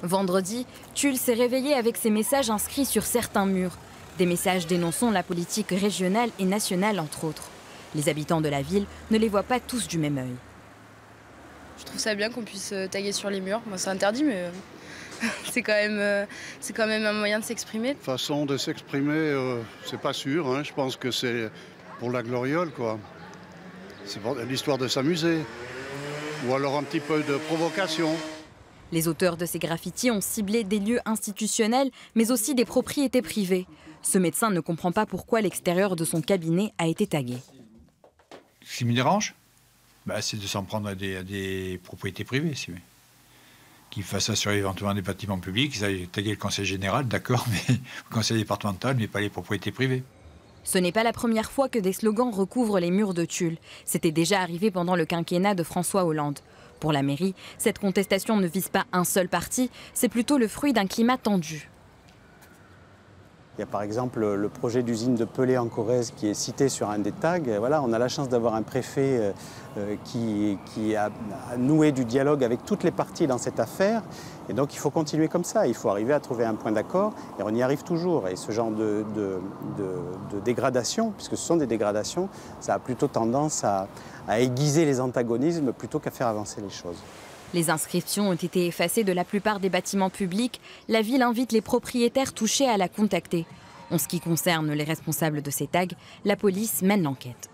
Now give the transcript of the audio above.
Vendredi, Tulle s'est réveillé avec ces messages inscrits sur certains murs. Des messages dénonçant la politique régionale et nationale, entre autres. Les habitants de la ville ne les voient pas tous du même œil. Je trouve ça bien qu'on puisse taguer sur les murs. Moi, c'est interdit, mais c'est quand même un moyen de s'exprimer. Façon de s'exprimer, c'est pas sûr. Hein. Je pense que c'est pour la gloriole, quoi. C'est pour l'histoire de s'amuser. Ou alors un petit peu de provocation. Les auteurs de ces graffitis ont ciblé des lieux institutionnels, mais aussi des propriétés privées. Ce médecin ne comprend pas pourquoi l'extérieur de son cabinet a été tagué. Ce qui me dérange, c'est de s'en prendre à des propriétés privées, si vous voulez. Qu'ils fassent ça sur éventuellement des bâtiments publics, qu'ils aillent taguer le conseil général, d'accord, mais le conseil départemental, mais pas les propriétés privées. Ce n'est pas la première fois que des slogans recouvrent les murs de Tulle. C'était déjà arrivé pendant le quinquennat de François Hollande. Pour la mairie, cette contestation ne vise pas un seul parti, c'est plutôt le fruit d'un climat tendu. Il y a par exemple le projet d'usine de Pelé en Corrèze qui est cité sur un des tags. Voilà, on a la chance d'avoir un préfet qui a noué du dialogue avec toutes les parties dans cette affaire. Et donc il faut continuer comme ça, il faut arriver à trouver un point d'accord et on y arrive toujours. Et ce genre de dégradation, puisque ce sont des dégradations, ça a plutôt tendance à aiguiser les antagonismes plutôt qu'à faire avancer les choses. Les inscriptions ont été effacées de la plupart des bâtiments publics. La ville invite les propriétaires touchés à la contacter. En ce qui concerne les responsables de ces tags, la police mène l'enquête.